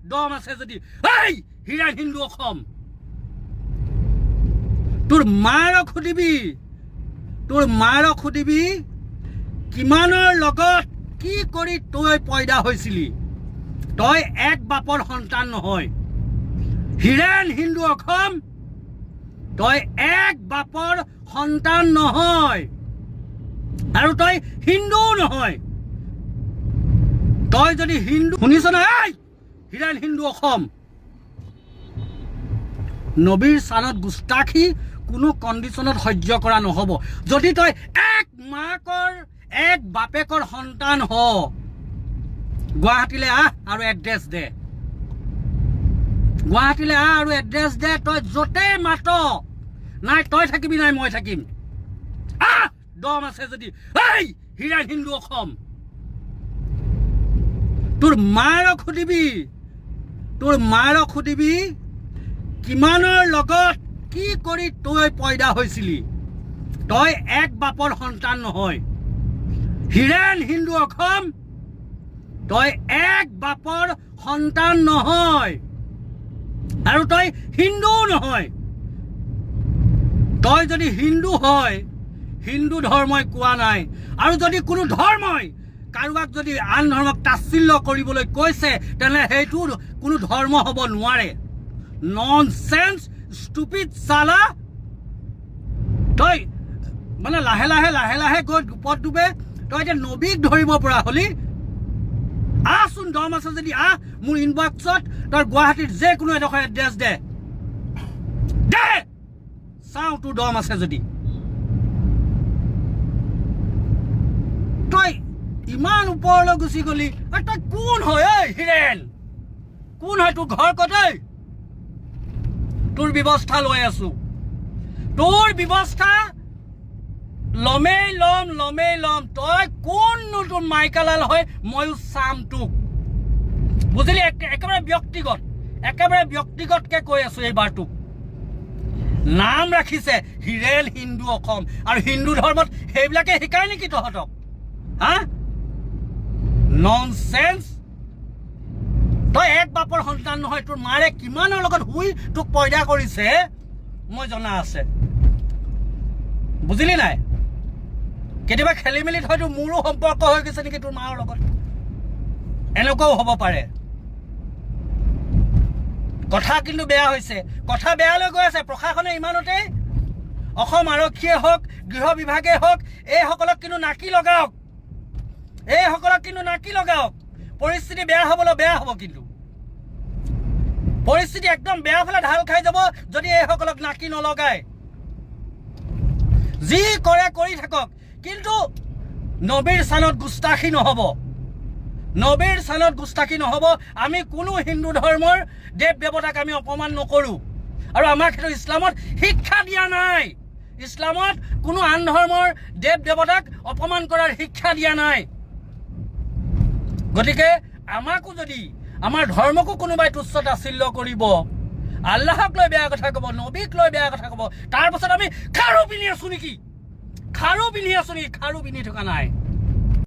দম আছে যদি এই হিৰাণ হিন্দু অসম তোৰ মাৰক সুধিবি কিমানৰ লগত কি কৰি তই পয়দা হৈছিলি তই এক বাপৰ সন্তান নহয় হিৰাণ হিন্দু অসম তই এক বাপৰ সন্তান নহয় আৰু তই হিন্দুও নহয় তই যদি হিন্দু শুনিছ না এই হিৰাণ হিন্দু অসম নবীৰ চানত গুস্তাখী কোনো কণ্ডিশ্যনত সহ্য কৰা নহ'ব যদি তই এক মাকৰ এক বাপেকৰ সন্তান হ গুৱাহাটীলৈ আহ আৰু এড্ৰেছ দে তই য'তে মাত নাই তই থাকিবি নাই মই থাকিম আহ দম আছে যদি এই হিৰাণ হিন্দু অসম তোৰ মাৰক সুধিবি কিমানৰ লগত কি কৰি তই পয়দা হৈছিলি তই এক বাপৰ সন্তান নহয় হিৰাণ হিন্দু অসম তই এক বাপৰ সন্তান নহয় আৰু তই হিন্দুও নহয় তই যদি হিন্দু হয় হিন্দু ধৰ্মই কোৱা নাই আৰু যদি কোনো ধৰ্মই কাৰোবাক যদি আন ধৰ্মক তাচ্ছিল্য কৰিবলৈ কৈছে তেনে সেইটো কোনো ধৰ্ম হ'ব নোৱাৰে ননসেন্স ষ্টুপিড চালা তই মানে লাহে লাহে গৈ ওপৰত ডুবে তই এতিয়া নবীক ধৰিব পৰা হলি আহচোন দম আছে যদি আহ মোৰ ইনবক্সত তই গুৱাহাটীত যে কোনো এডোখৰ এড্ৰেছ দে চাওঁ তোৰ দম আছে যদি তই ইমান ওপৰলৈ গুচি গলি তই কোন হয় ঐ হিৰেণ কোন হয় তোৰ ঘৰ ক'ত তোৰ ব্যৱস্থা লৈ আছো তোৰ ব্যৱস্থা লমেই লম তই কোন তোৰ মাইকালাল হয় ময়ো চাম তোক বুজিলি একেবাৰে ব্যক্তিগতকে কৈ আছো এইবাৰ তোক নাম ৰাখিছে হিৰেণ হিন্দু অসম আৰু হিন্দু ধৰ্মত সেইবিলাকে শিকায় নেকি তহঁতক হা ননসেন্স তই এক বাপৰ সন্তান নহয় তোৰ মাৰে কিমানৰ লগত শুই তোক পয়দা কৰিছে মই জনা আছে বুজিলি নাই কেতিয়াবা খেলি মেলিত হয়তো মোৰো সম্পৰ্ক হৈ গৈছে নেকি তোৰ মাৰ লগত এনেকুৱাও হ'ব পাৰে কথা কিন্তু বেয়া হৈছে কথা বেয়ালৈ গৈ আছে প্ৰশাসনে ইমানতে অসম আৰক্ষীয়ে হওক গৃহ বিভাগে হওক এইসকলক কিন্তু নাকি লগাওক পৰিস্থিতি বেয়া হ'ব কিন্তু পৰিস্থিতি একদম বেয়া ফালে ঢাল খাই যাব যদি এইসকলক নাকি নলগায় যি কৰে কৰি থাকক কিন্তু নবীৰ চানত গুস্তাখী নহ'ব আমি কোনো হিন্দু ধৰ্মৰ দেৱ দেৱতাক আমি অপমান নকৰোঁ আৰু আমাৰ ক্ষেত্ৰত ইছলামত শিক্ষা দিয়া নাই ইছলামত কোনো আন ধৰ্মৰ দেৱ দেৱতাক অপমান কৰাৰ শিক্ষা দিয়া নাই গতিকে আমাকো যদি আমাৰ ধৰ্মকো কোনোবাই তুচ্ছ তাচ্ছিল্য কৰিব আল্লাহক লৈ বেয়া কথা ক'ব নবীক লৈ বেয়া কথা ক'ব তাৰ পাছত আমি খাৰু পিন্ধি আছো নেকি খাৰু পিন্ধি থকা নাই